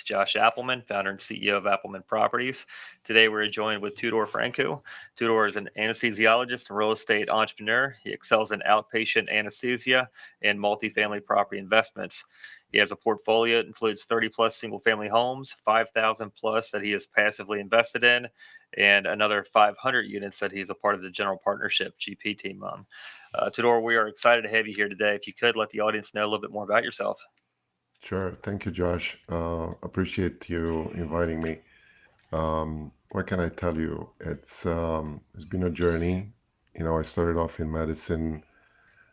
Josh Appleman, founder and CEO of Appleman Properties. Today we're joined with Tudor Francu. Tudor is an anesthesiologist and real estate entrepreneur. He excels in outpatient anesthesia and multifamily property investments. He has a portfolio that includes 30 plus single family homes, 5,000 plus that he is passively invested in, and another 500 units that he's a part of the general partnership GP team on. Tudor, we are excited to have you here today. If you could let the audience know a little bit more about yourself. Sure. Thank you, Josh. Appreciate you inviting me. What can I tell you? It's been a journey. I started off in medicine,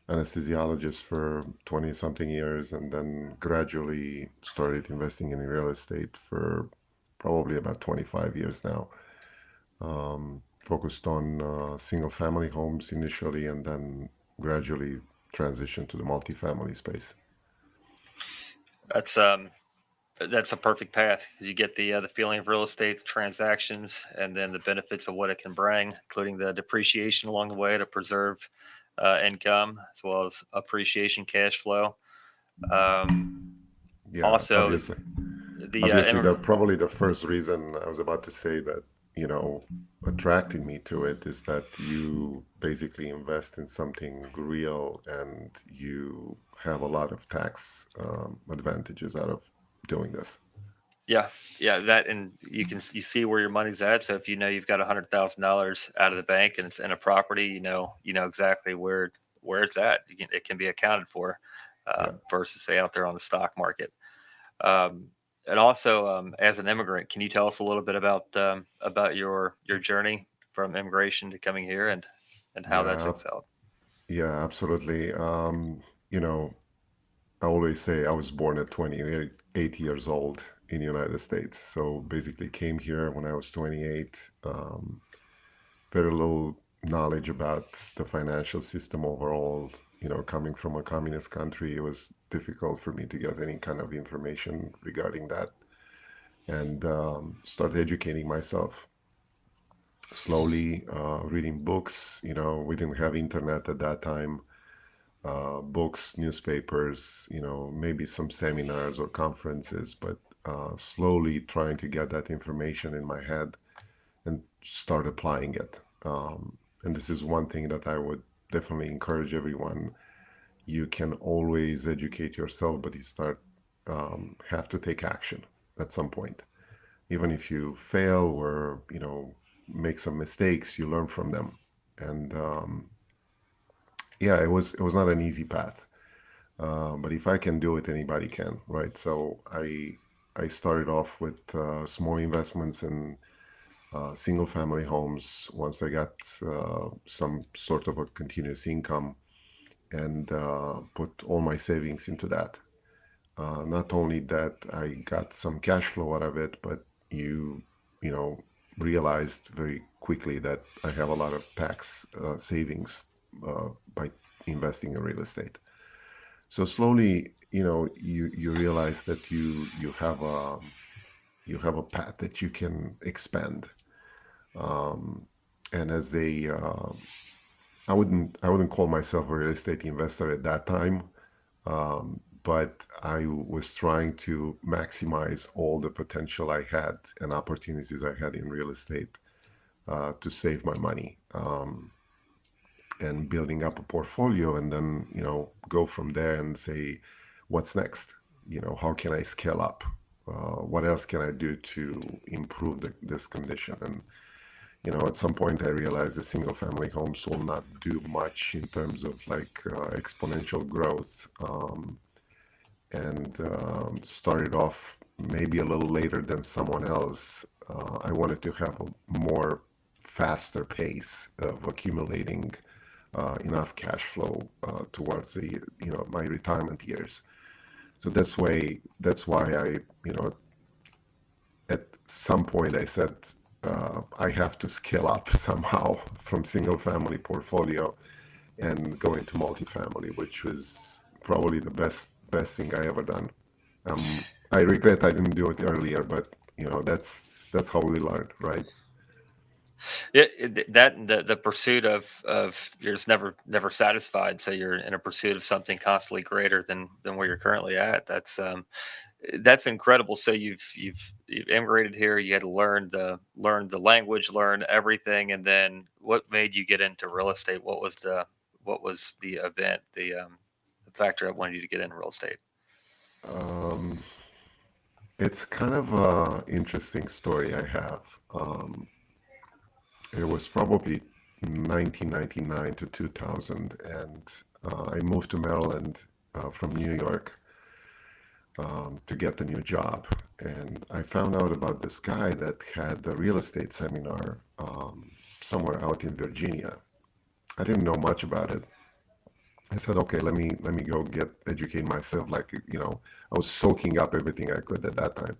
anesthesiologist for 20 something years, and then gradually started investing in real estate for probably about 25 years now. Focused on single family homes initially, and then gradually transitioned to the multifamily space. That's that's a perfect path because you get the feeling of real estate, the transactions, and then the benefits of what it can bring, including the depreciation along the way to preserve income as well as appreciation, cash flow. Um, Yeah, Also, obviously. the Obviously, the probably the first reason I was about to say that, attracted me to it is that you basically invest in something real and you have a lot of tax advantages out of doing this. yeah, yeah, that and you see where your money's at. So if you know you've got $100,000 out of the bank and it's in a property, you know exactly where it's at. It can be accounted for Yeah. versus say out there on the stock market. Um, and also, as an immigrant, can you tell us a little bit about your journey from immigration to coming here and how that's Yeah, excelled? yeah, absolutely. You know, I always say I was born at 28 years old in the United States. So basically came here when I was 28. Very little knowledge about the financial system overall. Coming from a communist country, it was difficult for me to get any kind of information regarding that and start educating myself slowly, reading books. We didn't have internet at that time. Books, newspapers, maybe some seminars or conferences, but slowly trying to get that information in my head and start applying it. And this is one thing that I would definitely encourage everyone. You can always educate yourself, but you have to take action at some point. Even if you fail or make some mistakes, you learn from them. And yeah, it was not an easy path. But if I can do it, anybody can, right? So I started off with small investments in single family homes once I got some sort of a continuous income and put all my savings into that. Not only that, I got some cash flow out of it, but you know, realized very quickly that I have a lot of tax savings by investing in real estate. So slowly, you realize that you have a path that you can expand. And as I wouldn't call myself a real estate investor at that time, but I was trying to maximize all the potential I had and opportunities I had in real estate to save my money and building up a portfolio, and then go from there and say, what's next? How can I scale up? What else can I do to improve this condition? And at some point I realized the single family homes will not do much in terms of like exponential growth, and started off maybe a little later than someone else. I wanted to have a more faster pace of accumulating enough cash flow towards my retirement years. So that's why I at some point I said I have to scale up somehow from single family portfolio and go into multifamily, which was probably the best thing I ever done. I regret I didn't do it earlier, but that's how we learn, right? That and the pursuit of you're just never satisfied. So you're in a pursuit of something constantly greater than where you're currently at. That's incredible. So you've immigrated here. You had to learn the language, learn everything, and then what made you get into real estate? What was the event, the factor that wanted you to get into real estate? Um, it's kind of a interesting story I have. It was probably 1999 to 2000, and I moved to Maryland from New York to get a new job. And I found out about this guy that had a real estate seminar somewhere out in Virginia. I didn't know much about it. I said, okay, let me go get educate myself. Like, I was soaking up everything I could at that time.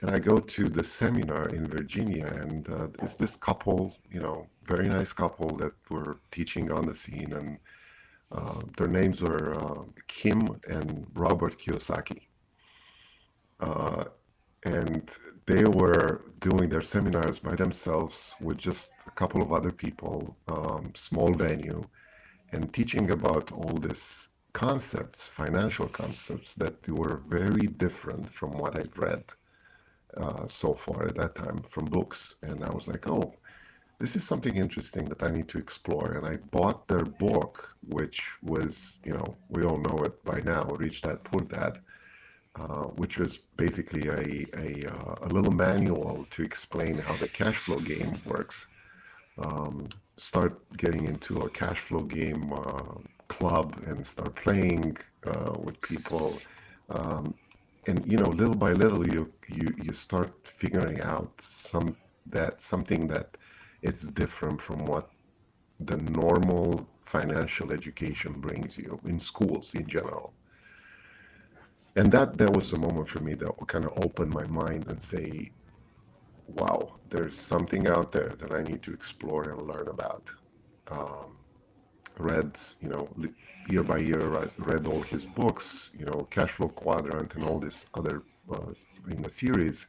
And I go to the seminar in Virginia, and it's this couple, very nice couple that were teaching on the scene, and their names were Kim and Robert Kiyosaki. Uh, and they were doing their seminars by themselves with just a couple of other people, small venue, and teaching about all these concepts, financial concepts that were very different from what I've read so far at that time from books. And I was like, oh, this is something interesting that I need to explore. And I bought their book, which was, we all know it by now, Rich Dad Poor Dad, which was basically a little manual to explain how the cash flow game works. Start getting into a cash flow game club and start playing with people. And little by little, you start figuring out something that it's different from what the normal financial education brings you in schools in general. And that was the moment for me that kind of opened my mind and say, wow, there's something out there that I need to explore and learn about. Um, Read, year by year, read all his books, Cash Flow Quadrant and all this other in the series.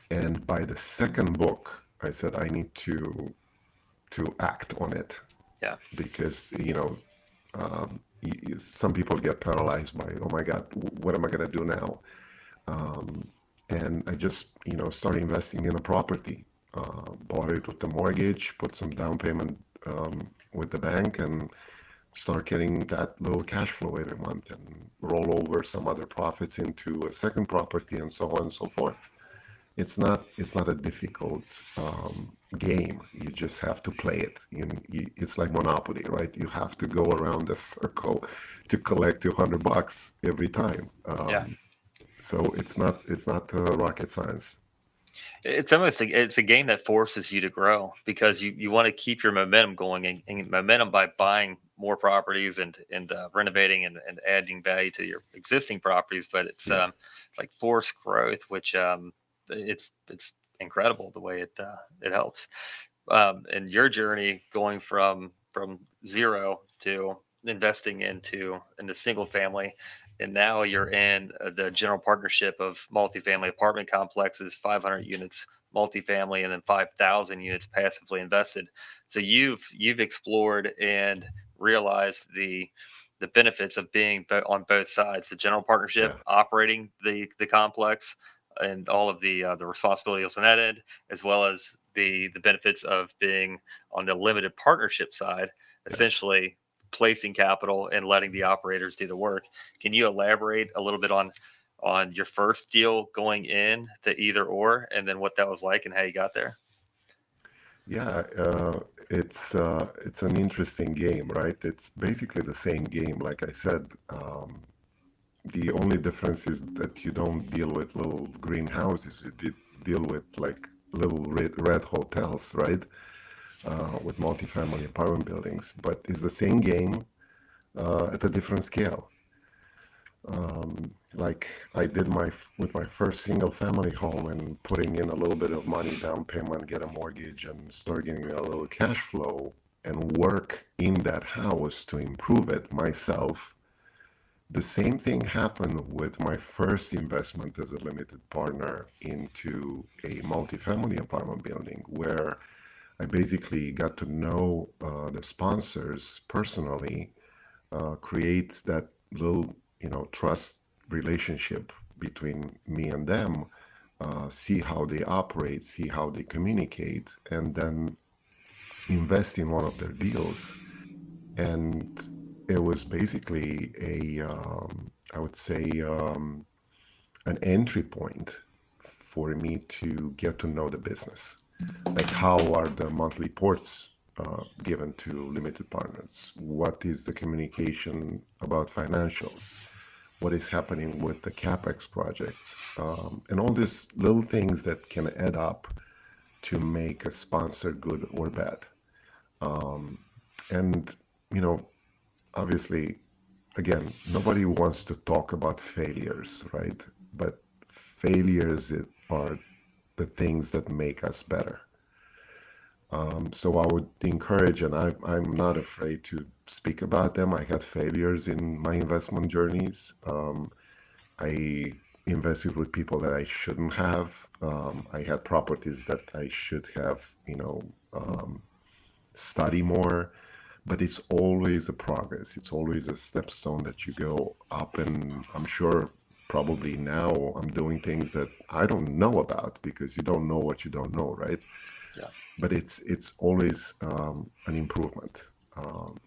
And by the second book, I said I need to act on it Yeah. because some people get paralyzed by, oh my God, what am I going to do now? Um, and I just started investing in a property, bought it with the mortgage, put some down payment with the bank, and start getting that little cash flow every month and roll over some other profits into a second property and so on and so forth. It's not a difficult game. You just have to play it. It's like Monopoly, right? You have to go around the circle to collect $200 every time. Yeah. So it's not rocket science. It's a game that forces you to grow because you want to keep your momentum going, and momentum by buying more properties and renovating and adding value to your existing properties. But it's Yeah, like forced growth, which it's incredible the way it helps. And your journey going from zero to investing into single family, and now you're in the general partnership of multifamily apartment complexes, 500 units multifamily, and then 5,000 units passively invested. So you've explored and realized the benefits of being on both sides, the general partnership yeah, operating the complex and all of the responsibilities on that end, as well as the benefits of being on the limited partnership side, yes. essentially placing capital and letting the operators do the work. Can you elaborate a little bit on your first deal going in to either or, and then what that was like and how you got there? Yeah, it's an interesting game, right? It's basically the same game, like I said. The only difference is that you don't deal with little greenhouses. Deal with like little red hotels, right? With multifamily apartment buildings, but it's the same game at a different scale. Like I did with my first single family home and putting in a little bit of money down payment, get a mortgage, and start getting a little cash flow and work in that house to improve it myself. The same thing happened with my first investment as a limited partner into a multifamily apartment building, where I basically got to know the sponsors personally, create that little, trust relationship between me and them, see how they operate, see how they communicate, and then invest in one of their deals. And it was basically I would say, an entry point for me to get to know the business. Like, how are the monthly reports given to limited partners? What is the communication about financials? What is happening with the capex projects? And all these little things that can add up to make a sponsor good or bad. And, you know, obviously, again, nobody wants to talk about failures, right? But failures are the things that make us better. So I would encourage, and I'm not afraid to speak about them. I had failures in my investment journeys. I invested with people that I shouldn't have. I had properties that I should have, study more. But it's always a progress. It's always a stepstone that you go up. And I'm sure probably now I'm doing things that I don't know about, because you don't know what you don't know, right? Yeah. But it's always an improvement.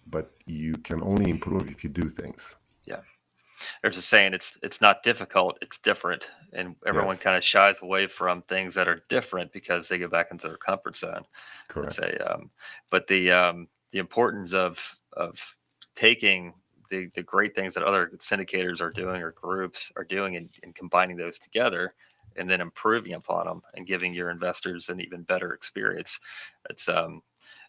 But you can only improve if you do things. Yeah. There's a saying, it's not difficult, it's different. And everyone Yes, kind of shies away from things that are different because they get back into their comfort zone. I'd correct. say, but the importance of taking the great things that other syndicators are doing or groups are doing, and combining those together, and then improving upon them and giving your investors an even better experience. It's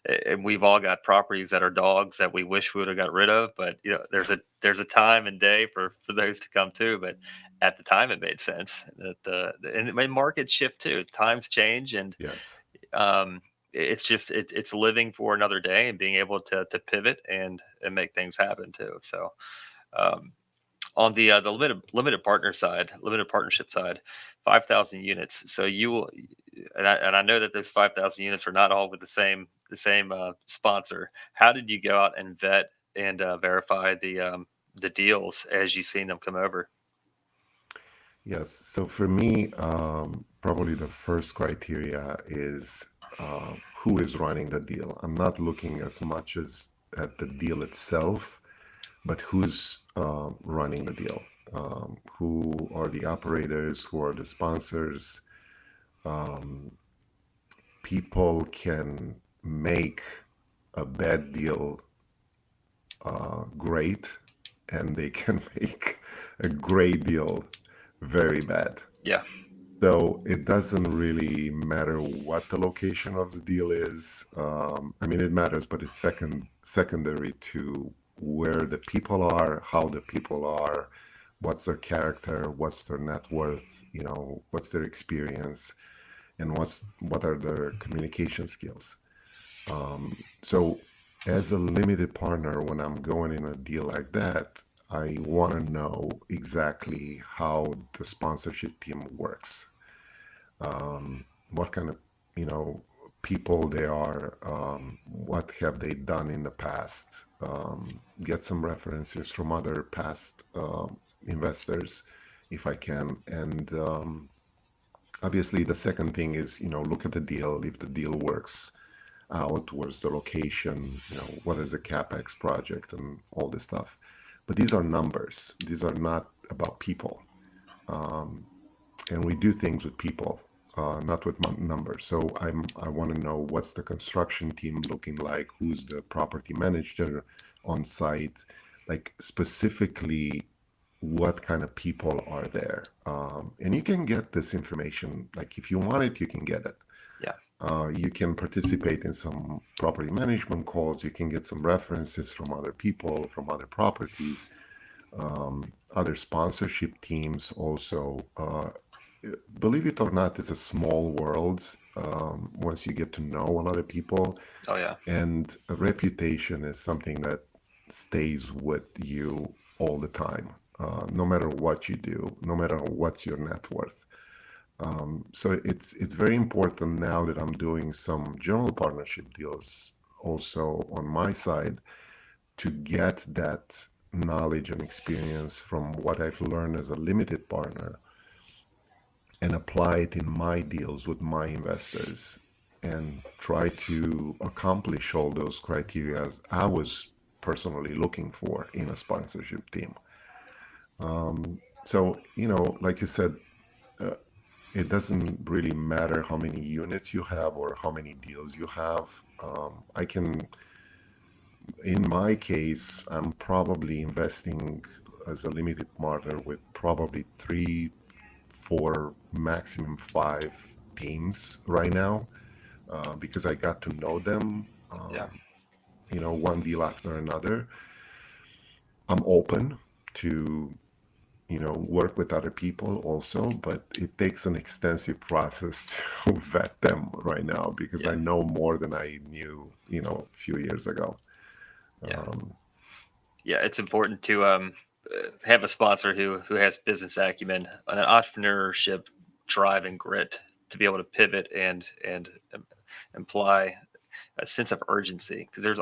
and we've all got properties that are dogs that we wish we would have got rid of, but there's a time and day for those to come too. But at the time, it made sense that and markets shift too. Times change, and Yes. um, it's just it's living for another day and being able to pivot and make things happen too. So um, on the limited partnership side, 5,000 units. So you will, and I know that those 5,000 units are not all with the same sponsor. How did you go out and vet and verify the deals as you seen them come over? Yes. So for me, probably the first criteria is who is running the deal. I'm not looking as much as at the deal itself, but who's running the deal. Who are the operators? Who are the sponsors? People can make a bad deal great, and they can make a great deal very bad. Yeah, So it doesn't really matter what the location of the deal is. I mean, it matters, but it's secondary to where the people are, how the people are, what's their character, what's their net worth, what's their experience, and what are their communication skills. So as a limited partner, when I'm going in a deal like that, I want to know exactly how the sponsorship team works, what kind of you know people they are, what have they done in the past, get some references from other past investors if I can. And obviously the second thing is, look at the deal. If the deal works out, where's the location, what is the capex project and all this stuff. But these are numbers. These are not about people. And we do things with people, not with numbers. So I want to know what's the construction team looking like, who's the property manager on site, like specifically what kind of people are there. And you can get this information, like if you want it, you can get it. yeah, You can participate in some property management calls. You can get some references from other people, from other properties, other sponsorship teams also. Believe it or not, it's a small world once you get to know a lot of people. oh yeah, And a reputation is something that stays with you all the time, no matter what you do, no matter what's your net worth. So it's very important now that I'm doing some general partnership deals also on my side to get that knowledge and experience from what I've learned as a limited partner and apply it in my deals with my investors and try to accomplish all those criteria I was personally looking for in a sponsorship team. So, like you said, it doesn't really matter how many units you have or how many deals you have. In my case, I'm probably investing as a limited partner with probably three, four, maximum five teams right now, because I got to know them, Yeah. one deal after another. I'm open to, work with other people also, but it takes an extensive process to vet them right now because I Yeah. know more than I knew, a few years ago. Yeah. Um, Yeah. It's important to have a sponsor who has business acumen and an entrepreneurship drive and grit to be able to pivot and imply a sense of urgency, because yeah,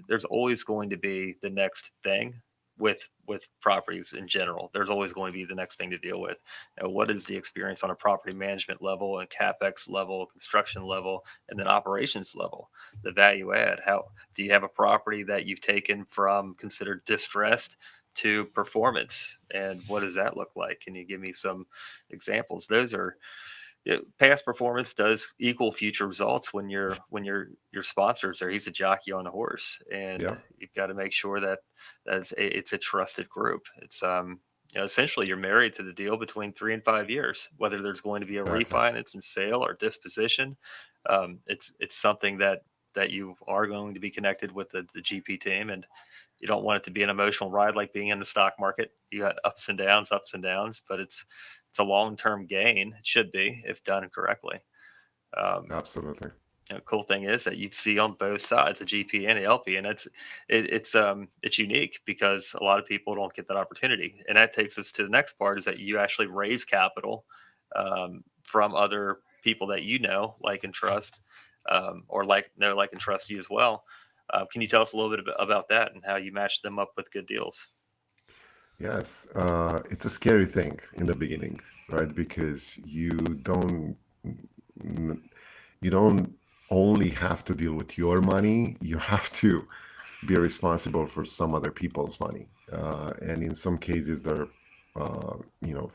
there's always going to be the next thing with properties in general. There's always going to be the next thing to deal with. What is the experience on a property management level and capex level, construction level, and then operations level? The value add. How do you have a property that you've taken from considered distressed to performance, and what does that look like? Can you give me some examples? Those are, past performance does equal future results when your sponsors there. He's a jockey on a horse, and yeah, you've got to make sure that it's a trusted group. It's essentially you're married to the deal between 3 and 5 years, whether there's going to be a exactly. refinance and sale or disposition. It's something that you are going to be connected with the GP team, and you don't want it to be an emotional ride like being in the stock market. You got ups and downs, but it's a long term gain. It should be if done correctly. Um, Absolutely. cool thing is that you see on both sides, the GP and the LP, and it's unique because a lot of people don't get that opportunity. And that takes us to the next part: is that you actually raise capital from other people that like and trust, or like and trust you as well. Can you tell us a little bit about that and how you match them up with good deals? Yes, it's a scary thing in the beginning, right? Because you don't only have to deal with your money, you have to be responsible for some other people's money. And in some cases, they're,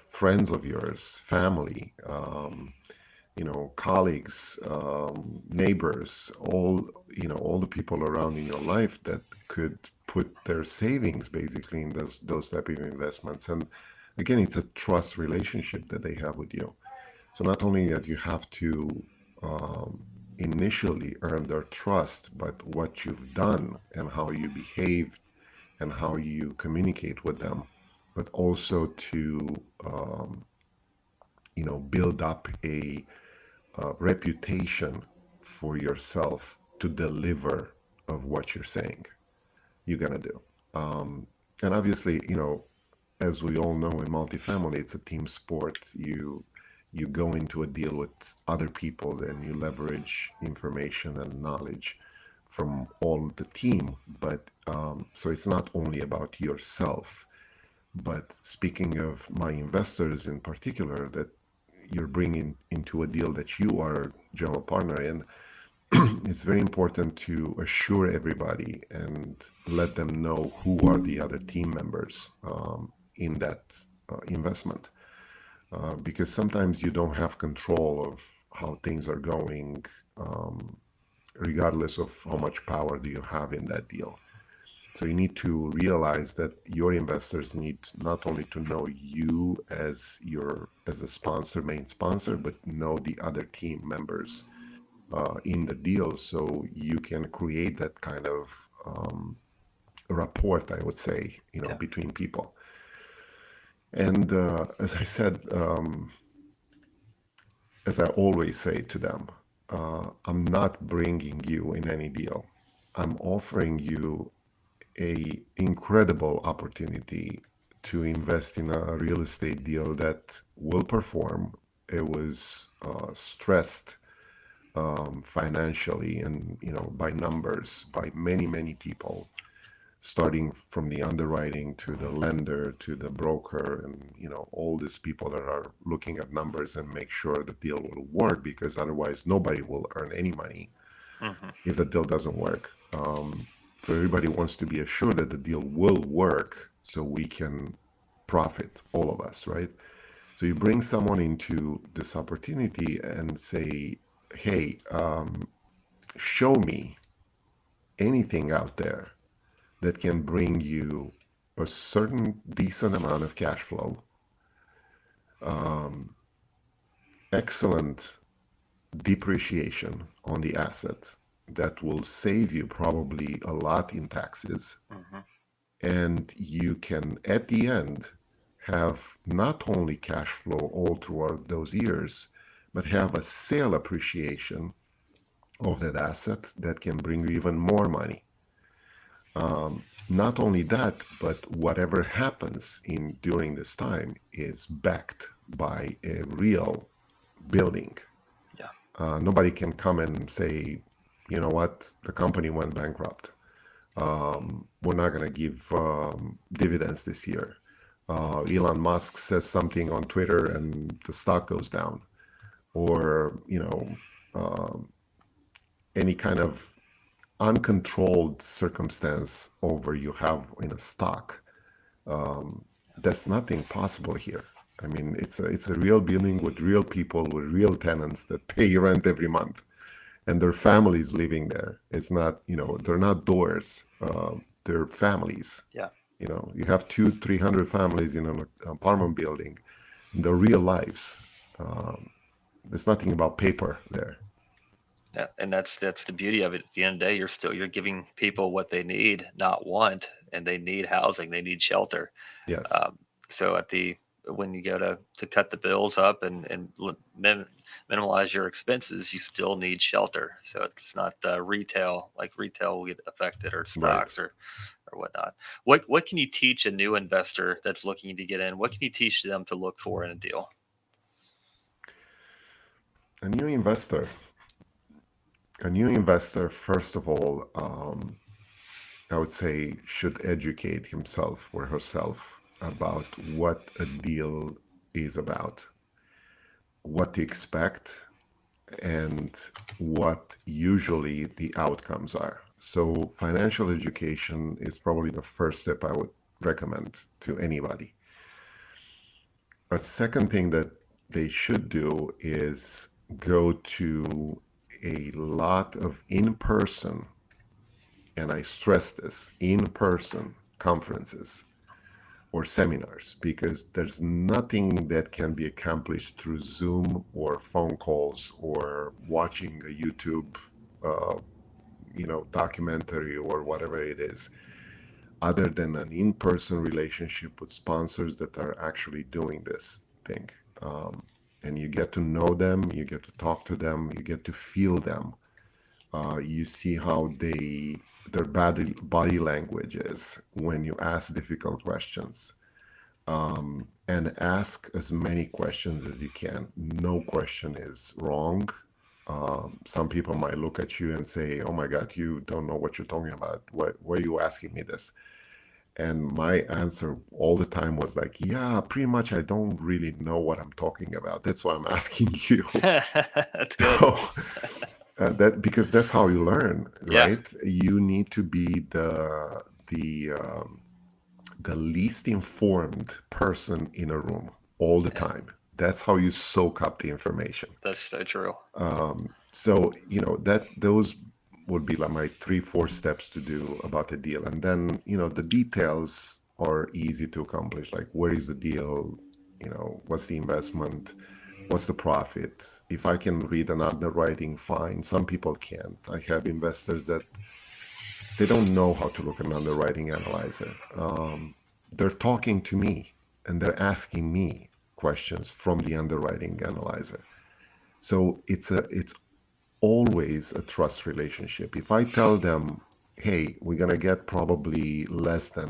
friends of yours, family, colleagues, neighbors, all the people around in your life that could put their savings basically in those type of investments. And again, it's a trust relationship that they have with you. So not only that you have to initially earn their trust, but what you've done and how you behaved and how you communicate with them, but also to build up a reputation for yourself to deliver of what you're saying you're gonna do. And obviously, as we all know in multifamily, it's a team sport. You go into a deal with other people and you leverage information and knowledge from all the team. But so it's not only about yourself. But speaking of my investors in particular, that you're bringing into a deal that you are a general partner in, it's very important to assure everybody and let them know who are the other team members in that investment. Because sometimes you don't have control of how things are going, regardless of how much power do you have in that deal. So you need to realize that your investors need not only to know you as the sponsor, main sponsor, but know the other team members in the deal, so you can create that kind of rapport, I would say, Yeah. between people. And as I said, as I always say to them, I'm not bringing you in any deal. I'm offering you a incredible opportunity to invest in a real estate deal that will perform. It was stressed financially and by numbers by many people, starting from the underwriting to the lender to the broker, and all these people that are looking at numbers and make sure the deal will work, because otherwise nobody will earn any money Hmm. if the deal doesn't work. So everybody wants to be assured that the deal will work so we can profit, all of us, right? So you bring someone into this opportunity and say, hey, show me anything out there that can bring you a certain decent amount of cash flow, excellent depreciation on the asset that will save you probably a lot in taxes, Hmm. and you can at the end have not only cash flow all throughout those years, but have a sale appreciation of that asset that can bring you even more money. Not only that, but whatever happens in during this time is backed by a real building. Yeah. Nobody can come and say, you know what, the company went bankrupt. We're not going to give dividends this year. Elon Musk says something on Twitter and the stock goes down, or any kind of uncontrolled circumstance over you have in a stock. That's nothing possible here. I mean, it's a real building with real people, with real tenants that pay rent every month, and their families living there. It's not, they're not doors. They're families. Yeah. You have 200-300 families in an apartment building. They're real lives. There's nothing about paper there. Yeah, and that's the beauty of it. At the end of the day, you're giving people what they need, not want, and they need housing, they need shelter. Yes, Um, so when you go to cut the bills up and minimize your expenses, you still need shelter. So it's not retail, like retail will get affected, or right. stocks or whatnot. What can you teach a new investor that's looking to get in? What can you teach them to look for in a deal? A new investor. A new investor, first of all, I would say, should educate himself or herself about what a deal is about, what to expect, and what usually the outcomes are. So, financial education is probably the first step I would recommend to anybody. A second thing that they should do is go to a lot of in person, and I stress this, in person conferences or seminars, because there's nothing that can be accomplished through Zoom or phone calls or watching a YouTube, uh, documentary or whatever it is, other than an in-person relationship with sponsors that are actually doing this thing. And you get to know them, you get to talk to them, you get to feel them. You see how their body language is when you ask difficult questions. And ask as many questions as you can. No question is wrong. Some people might look at you and say, "Oh my God, you don't know what you're talking about. Why are you asking me this?" And my answer all the time was like, "Yeah, pretty much. I don't really know what I'm talking about. That's why I'm asking you." That's good. So that because that's how you learn, Yeah. right? You need to be the least informed person in a room all the Yeah. time. That's how you soak up the information. That's so true. So that those would be like my 3-4 steps to do about the deal, and then the details are easy to accomplish. Like, where is the deal? What's the investment? What's the profit? If I can read an underwriting, fine. Some people can't. I have investors that they don't know how to look at an underwriting analyzer. They're talking to me and they're asking me questions from the underwriting analyzer. So it's always a trust relationship. If I tell them, "Hey, we're gonna get probably less than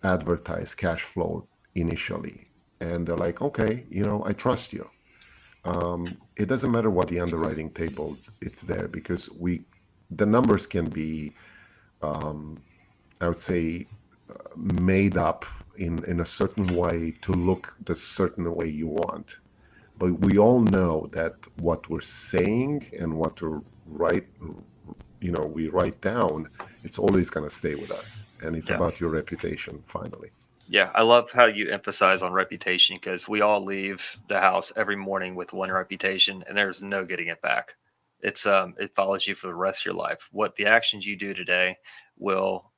advertised cash flow initially," and they're like, "Okay, I trust you." It doesn't matter what the underwriting table it's there, because the numbers can be I would say, made up in a certain way to look the certain way you want. But we all know that what we're saying and what we're we write down, it's always going to stay with us. And it's Yeah. about your reputation, finally. Yeah, I love how you emphasize on reputation because we all leave the house every morning with one reputation and there's no getting it back. It follows you for the rest of your life. What the actions you do today will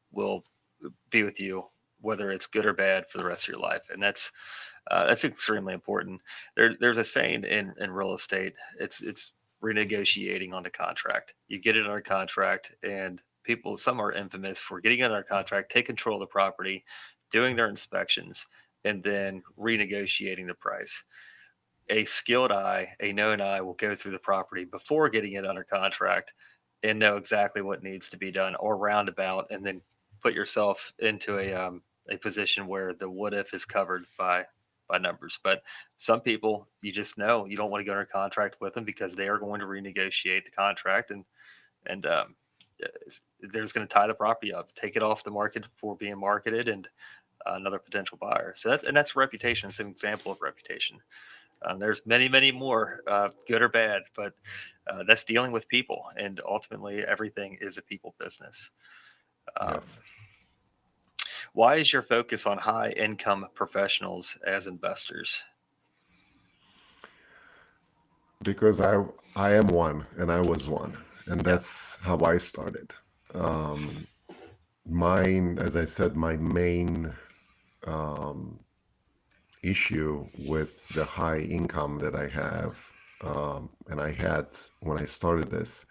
be with you whether it's good or bad for the rest of your life. And that's extremely important. There's a saying in real estate. It's renegotiating on the contract. You get it under contract, and people, some are infamous for getting it under contract, take control of the property, doing their inspections, and then renegotiating the price. A skilled eye, a known eye, will go through the property before getting it under contract and know exactly what needs to be done, or roundabout, and then put yourself into a position where the what if is covered by numbers. But some people, you just know you don't want to go under contract with them because they are going to renegotiate the contract, and they're just going to tie the property up, take it off the market before being marketed, and another potential buyer. So that's reputation. It's an example of reputation. There's many more, good or bad, but that's dealing with people, and ultimately everything is a people business. Um, Yes. why is your focus on high income professionals as investors? Because I am one and I was one. And Yeah, that's how I started. Um, Mine, as I said, my main issue with the high income that I have, and I had when I started this,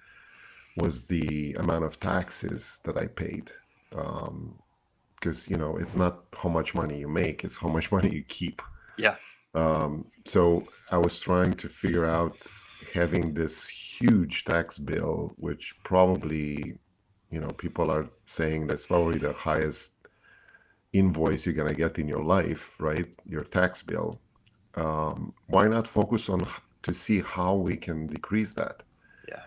was the amount of taxes that I paid. Because, it's not how much money you make, it's how much money you keep. yeah, So I was trying to figure out, having this huge tax bill, which probably, people are saying that's probably the highest invoice you're going to get in your life, right? Your tax bill. Why not focus on to see how we can decrease that? yeah,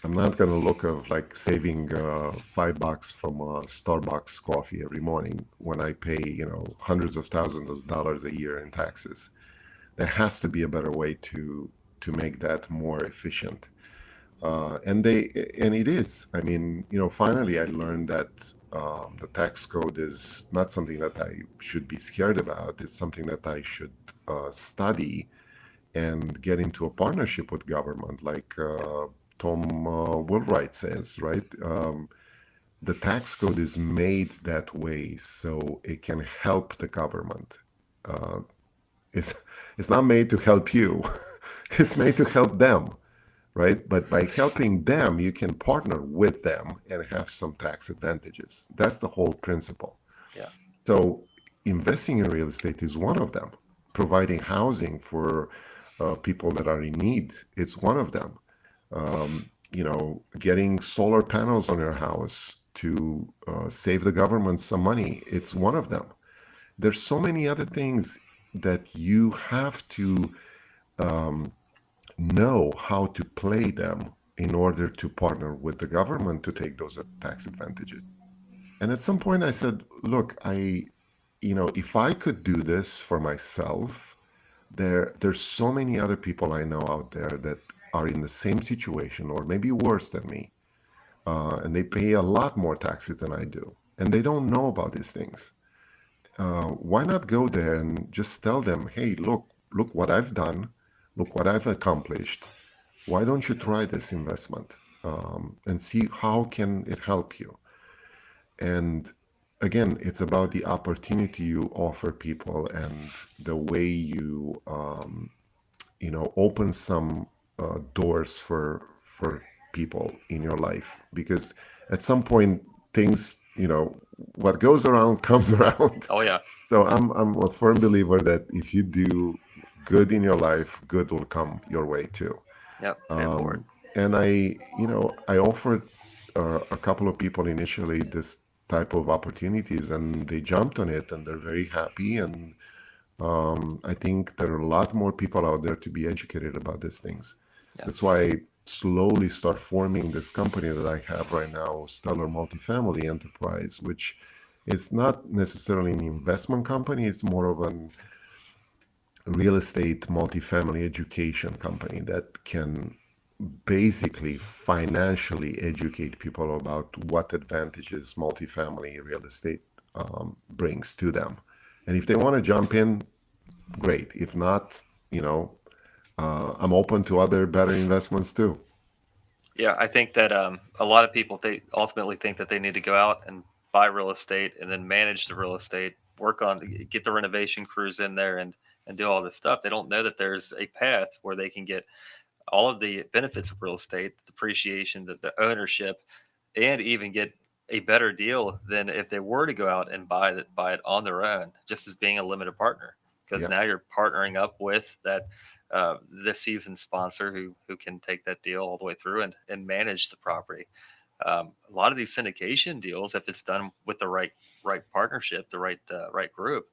I'm not going to look of like saving $5 from a Starbucks coffee every morning when I pay, hundreds of thousands of dollars a year in taxes. There has to be a better way to make that more efficient. And it is. I mean, finally I learned that the tax code is not something that I should be scared about. It's something that I should study and get into a partnership with government, like Tom Woolwright says, right? The tax code is made that way so it can help the government. Uh, it's it's not made to help you. It's made to help them, right? But by helping them, you can partner with them and have some tax advantages. That's the whole principle. yeah, So investing in real estate is one of them. Providing housing for people that are in need is one of them. Getting solar panels on your house to save the government some money, it's one of them. There's so many other things that you have to know how to play them in order to partner with the government to take those tax advantages. And at some point I said, look, if I could do this for myself, there's so many other people I know out there that are in the same situation or maybe worse than me. And they pay a lot more taxes than I do. And they don't know about these things. Why not go there and just tell them, hey, look what I've done, look what I've accomplished. Why don't you try this investment and see how can it help you? And again, it's about the opportunity you offer people and the way you, open some doors for people in your life. Because at some point, things, what goes around comes around. oh yeah, So I'm a firm believer that if you do good in your life, good will come your way too. yep, pay it forward. And I offered a couple of people initially this type of opportunities, and they jumped on it, and they're very happy. And I think there are a lot more people out there to be educated about these things. Yeah, That's why slowly start forming this company that I have right now, Stellar Multifamily Enterprise, which is not necessarily an investment company. It's more of an real estate multifamily education company that can basically financially educate people about what advantages multifamily real estate brings to them. And if they want to jump in, great. If not, I'm open to other better investments too. Yeah, I think that a lot of people they ultimately think that they need to go out and buy real estate and then manage the real estate, work on get the renovation crews in there and do all this stuff. They don't know that there's a path where they can get all of the benefits of real estate, the depreciation, the ownership, and even get a better deal than if they were to go out and buy it on their own, just as being a limited partner. Because Yeah, now you're partnering up with that this season sponsor who can take that deal all the way through and manage the property. A lot of these syndication deals, if it's done with the right partnership, the right group,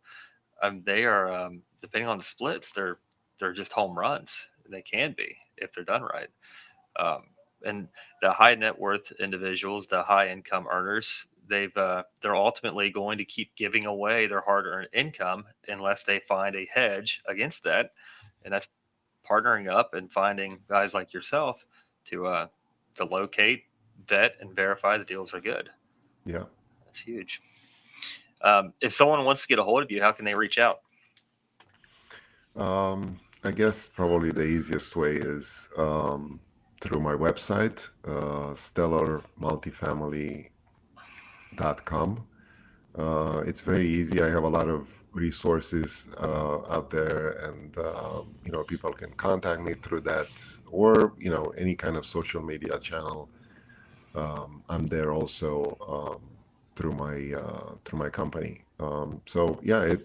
they are depending on the splits, they're just home runs. They can be if they're done right. Um, and the high net worth individuals, the high income earners, they're ultimately going to keep giving away their hard earned income unless they find a hedge against that, and that's partnering up and finding guys like yourself to locate, vet, and verify the deals are good. yeah. That's huge. If someone wants to get a hold of you, how can they reach out? I guess probably the easiest way is through my website, stellarmultifamily.com. It's very easy. I have a lot of resources out there, and people can contact me through that, or any kind of social media channel. I'm there also through my company. So yeah,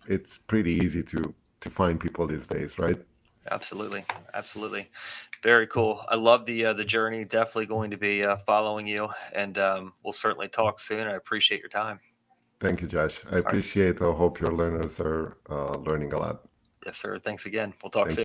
it's pretty easy to find people these days, right? Absolutely, absolutely, very cool. I love the journey. Definitely going to be following you, and we'll certainly talk soon. I appreciate your time. Thank you, Josh. I All right, appreciate. I hope your learners are learning a lot. yes, sir. Thanks again. We'll talk Thank soon.